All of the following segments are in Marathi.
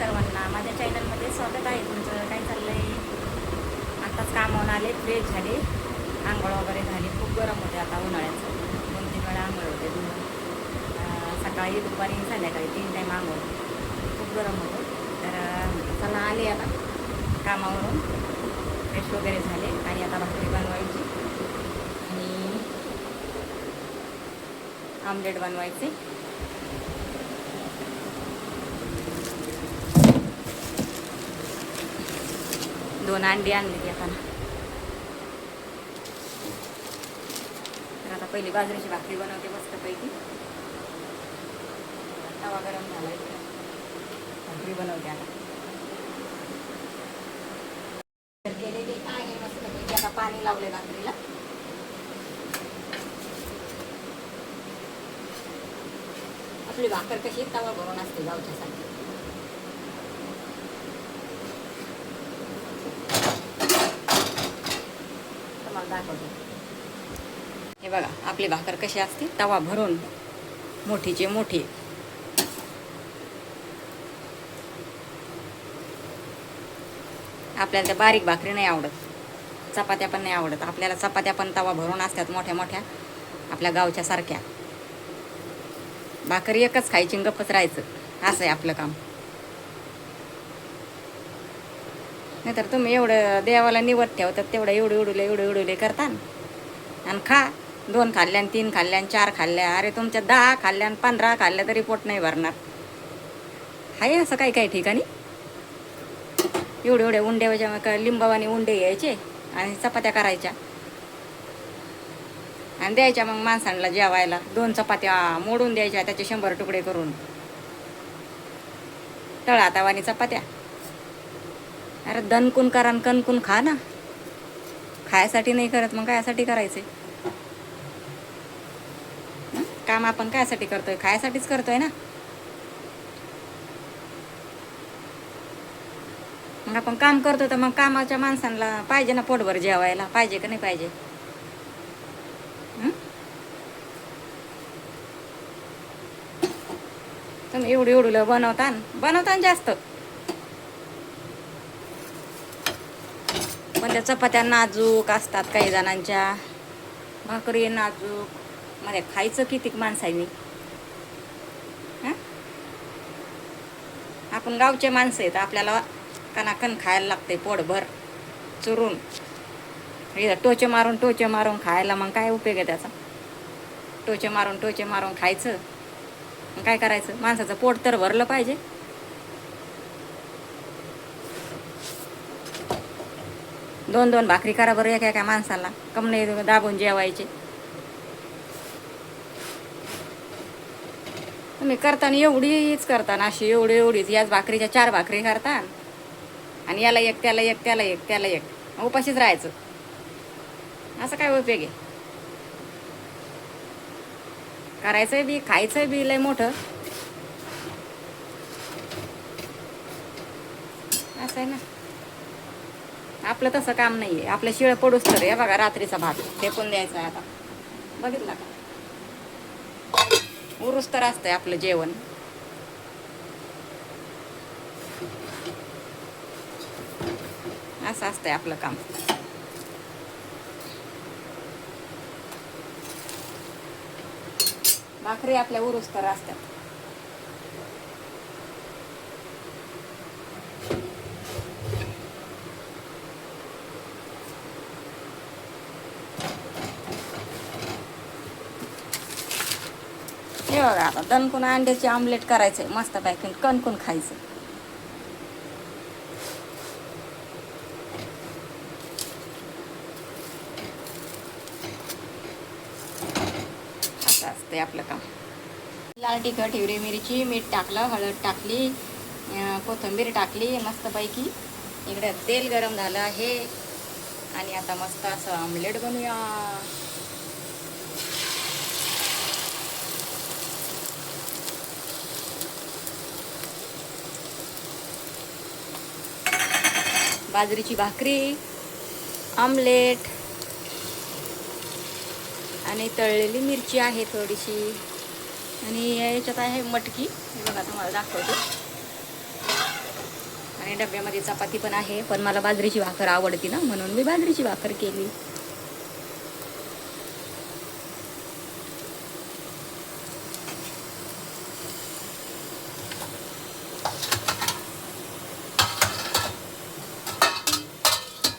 सर्वांना माझ्या चॅनलमध्ये स्वागत आहे तुमचं. काय चाललं आहे? आत्ताच कामावून आले, फ्रेश झाले, आंघोळ वगैरे झाली. खूप गरम होते आता उन्हाळ्याचं. 2-3 वेळा आंघोळ होते. सकाळी दुपारी संध्याकाळी 3 टाईम आंघोळ. खूप गरम होतं. तर चला आले आता कामावरून, फ्रेश वगैरे झाले आणि आता भाकरी बनवायची आणि आमलेट बनवायचे. दोन अंडी आणली येताना. तर आता पहिली बाजरीची भाकरी बनवते मस्तपैकी. तवा गरम झाला, भाकरी बनवते आता. तर केलेली आहे मस्तपैकी. आता पाणी लावले भाकरीला. आपली भाकर कशी तवा भरून असते गावच्यासाठी. दाखवते. हे बघा आपली भाकर कशी असते तवा भरून, मोठीचे मोठी. आपल्याला त्या बारीक भाकरी नाही आवडत, चपात्या पण नाही आवडत. आपल्याला चपात्या पण तवा भरून असतात मोठ्या मोठ्या, आपल्या गावच्या सारख्या. भाकरी एकच खायची, गप्पच राहायचं, असं आहे आपलं काम. नाहीतर तुम्ही एवढं देवाला निवड ठेवतात, तेवढं एवढे करता आणि खा. 2 खाल्ल्या, 3 खाल्ल्या, 4 खाल्ल्या. अरे तुमच्या 10 खाल्ल्या, 15 खाल्ल्या तरी पोट नाही भरणार. आहे असं काही ठिकाणी एवढे उंडे, लिंबावाने उंडे घ्यायचे आणि चपात्या करायच्या आणि द्यायच्या मग माणसांना जेवायला. 2 चपात्या मोडून द्यायच्या, त्याचे 100 तुकडे करून. तळहातावानी चपात्या. अरे दणकून करा आणि कणकून खा ना. खायसाठी नाही करत मग कायसाठी करायचे? काम आपण कायसाठी करतोय? खायसाठीच करतोय ना. मग आपण काम करतो तर मग कामाच्या माणसांना पाहिजे ना पोटभर जेवायला. पाहिजे का नाही पाहिजे? तुम्ही एवढं बनवता जास्त, पण त्या चपात्या नाजूक असतात काही जणांच्या. भाकरी नाजूक. मध्ये खायचं किती माणसांनी? आपण गावचे माणसं आहेत, आपल्याला कणाकण खायला लागते पोटभर चुरून. टोचे मारून खायला मग काय उपयोग आहे त्याचा? टोचे मारून खायचं, मग काय करायचं? माणसाचं पोट तर भरलं पाहिजे. दोन भाकरी करा बरं एका माणसाला. कम नाही दाबून जेवायचे? तुम्ही करताना एवढीच करताना, अशी एवढीच. याच भाकरीच्या 4 भाकरी करता आणि याला एक, त्याला एक. उपाशीच राहायचं. असं काय उपयोग आहे? करायचंय बी, खायचंय बी लय मोठं. असं आहे ना. आपलं तसं काम नाही आहे. आपलं शिळ पडूच तर. हे बघा रात्रीचा भात फेकून द्यायचा आहे आता. बघितला का? उरूस तर असतंय आपलं जेवण. असं असतंय आपलं काम. भाकरी आपल्या उरूस तर असतात. हे बघा आता दणकून अंड्याची आमलेट करायचंय मस्त पॅकिंग, कणकून खायचं. असं असतंय आपलं काम. लाल तिखट, हिरवी मिरची, मीठ टाकलं, हळद टाकली, कोथिंबीर टाकली मस्तपैकी. इकडे तेल गरम झालं आहे आणि आता मस्त असं आमलेट बनवूया. बाजरीची भाकरी, आमलेट आणि तळलेली मिरची आहे थोडीशी. आणि याच्यात आहे मटकी. हे बघा तुम्हाला दाखवते. डब्यामध्ये चपाती पण आहे, पण मला बाजरीची भाकर आवडती ना, म्हणून मी बाजरीची भाकर केली.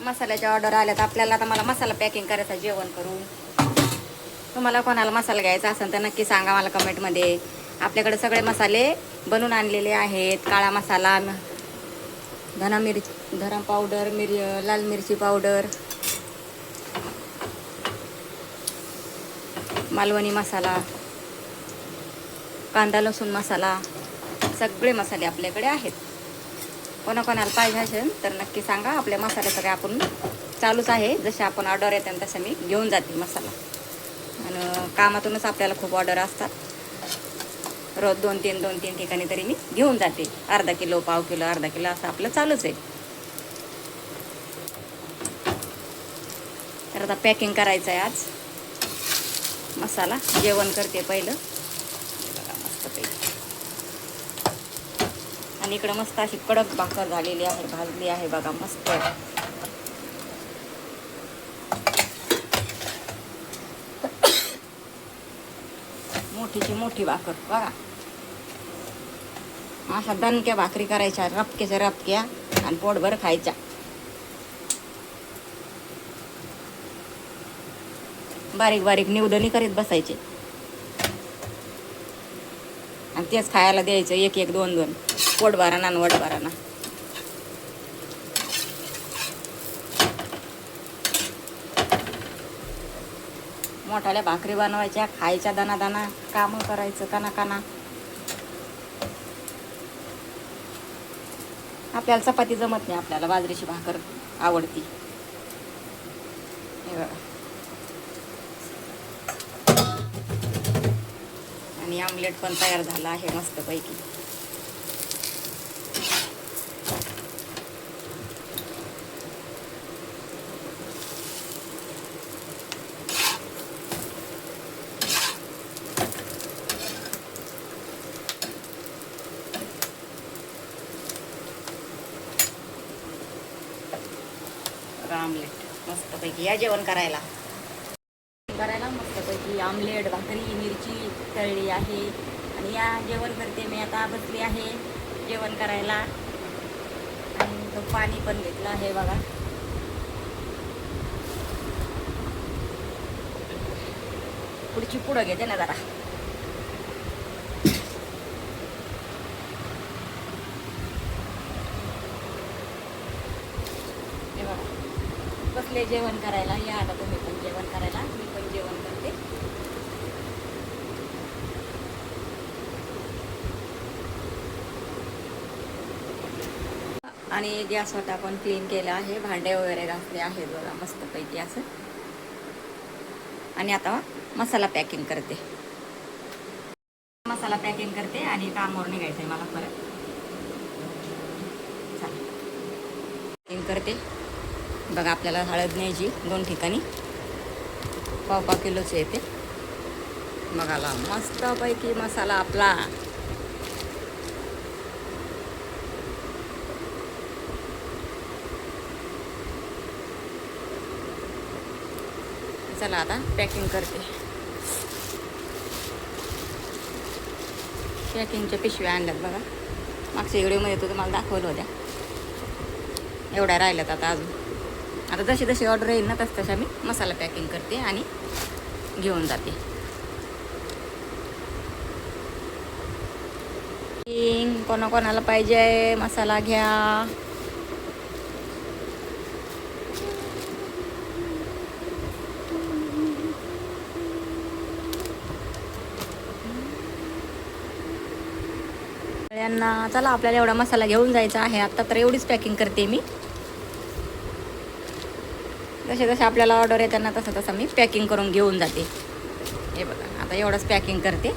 मसाल्याच्या ऑर्डर आल्यात आपल्याला. आता मला मसाला पॅकिंग करायचा जेवण करून. तुम्हाला कोणाला मसाला घ्यायचा असेल तर नक्की सांगा मला कमेंटमध्ये. आपल्याकडे सगळे मसाले बनवून आणलेले आहेत. काळा मसाला, धना पावडर, लाल मिरची पावडर, मालवणी मसाला, कांदा लसूण मसाला, सगळे मसाले आपल्याकडे आहेत. कोणाकोणाला पाहिजे असेल तर नक्की सांगा. आपल्या मसाले सगळे आपण चालूच आहे. जसे आपण ऑर्डर येते तसं मी घेऊन जाते मसाला. आणि कामातूनच आपल्याला खूप ऑर्डर असतात. रोज 2-3 ठिकाणी तरी मी घेऊन जाते. अर्धा किलो, पाव किलो, अर्धा किलो असं आपलं चालूच आहे. तर आता पॅकिंग करायचं आहे आज मसाला. जेवण करते पहिलं. बघा मस्तपैकी. आणि इकडं मस्त अशी कडक भाकर झालेली आहे, भाजली आहे बघा मस्त. मोठीची मोठी भाकर बघा. अशा दणक्या भाकरी करायच्या, रपक्याच्या रपक्या, आणि पोटभर खायच्या. बारीक बारीक निवडणी करीत बसायचे आणि तेच खायला द्यायचं. 1-1, 2-2, पोट भराना आणि वट भराना. मोठाल्या भाकरी बनवायच्या, खायच्या दाना दाना, कामं करायचं काना काना. आपल्याला चपाती जमत नाही, आपल्याला बाजरीची भाकर आवडती. आणि आमलेट पण तयार झाला आहे मस्तपैकी. आमलेट मस्तपैकी. या जेवण करायला मस्तपैकी आमलेट, भाकरी, मिरची तळली आहे. आणि या जेवण करते मी. आता बसली आहे जेवण करायला. आणि तो पाणी पण घेतलं आहे बघा. पुढची पुढं घेते ना जरा. हे बघा बसले जेवण करायला. या आता तुम्ही पण जेवण करायला. मी पण जेवण करते. आणि गॅस वाटा पण क्लीन केला आहे. भांडे वगैरे घासले आहे बघा मस्तपैकी असं. आणि आता मसाला पॅकिंग करते. मसाला पॅकिंग करते आणि कामावर निघायचं आहे मला परत. पॅकिंग करते बघा. आपल्याला हळद न्यायची 2 ठिकाणी. पाव किलोच येते बघाला. मस्तपैकी मसाला आपला. चला आता पॅकिंग करते. पॅकिंगच्या पिशव्या आणल्यात बघा. मागच्या व्हिडिओमध्ये तो तुम्हाला दाखवलं होत्या. एवढ्या राहिल्यात आता अजून. आता जशी जशी ऑर्डर येईल ना तसं मी मसाला पॅकिंग करते आणि घेऊन जाते. कोणाकोणाला पाहिजे मसाला घ्या. चला आपल्याला एवढा मसाला घेऊन जायचा आहे. आता तर एवढीच पॅकिंग करते मी. जसे जसे आपल्याला ऑर्डर आहे त्यांना तसं तसं मी पॅकिंग करून घेऊन जाते. हे बघा आता एवढंच पॅकिंग करते.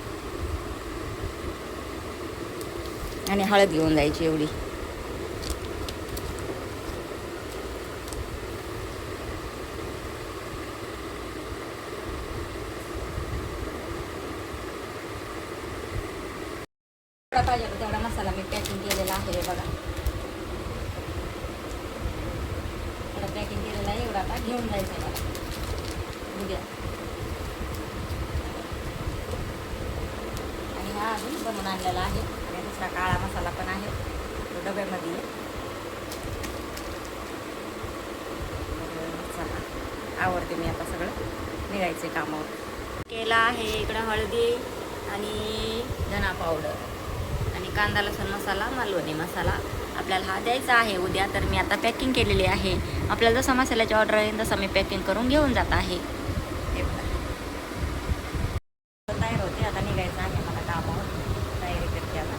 आणि हळद घेऊन जायची एवढी. पाहिजे तेवढा मसाला मी पॅकिंग केलेला आहे बघा. घेऊन जायचं आहे मला उद्या. आणि हा अजून बनवून आणलेला आहे आणि दुसरा काळा मसाला पण आहे, तो डब्यामध्ये आहे. चला आवडते मी आता सगळं निघायचे कामावर. केला आहे इकडं हळदी आणि धना पावडर आणि कांदा लसूण मसाला, मालवणी मसाला आपल्याला हा द्यायचा आहे उद्या. तर मी आता पॅकिंग केलेली आहे. आपल्याला जसं मसाल्याची ऑर्डर येईल तसं मी पॅकिंग करून घेऊन जात आहे. हे बघा तयार होते, आता निघायचं आहे मला कामावर. तयारी करते आता.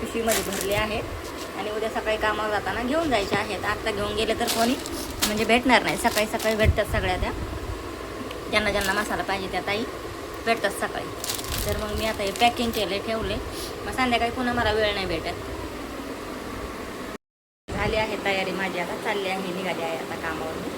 पिशवीमध्ये भरले आहेत आणि उद्या सकाळी कामावर जाताना घेऊन जायचे आहेत. आत्ता घेऊन गेले तर कोणी म्हणजे भेटणार नाही. सकाळी सकाळी भेटतात सगळ्या त्या, ज्यांना ज्यांना मसाला पाहिजे त्या ताई भेटतात सकाळी. तर मग मी आता हे पॅकिंग केले, ठेवले. मग संध्याकाळी पुन्हा मला वेळ नाही भेटत. झाली आहे तयारी माझी, आता चालली आहे, निघाली आहे आता कामावर मी.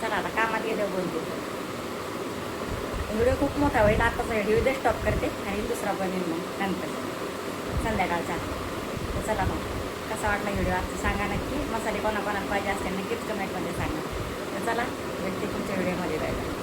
चला आता कामात गेलं बोलते. व्हिडिओ खूप मोठा होईल, आताचा व्हिडिओ स्टॉप करते आणि दुसरा बनवेल मग नंतर संध्याकाळचा. तर चला मग कसा वाटला व्हिडिओ आजचा सांगा नक्की. मसाले कोणाकोणाला पाहिजे असतील नक्कीच कमेंटमध्ये सांगा. तर चला भेटते तुमच्या व्हिडिओमध्ये. राहिला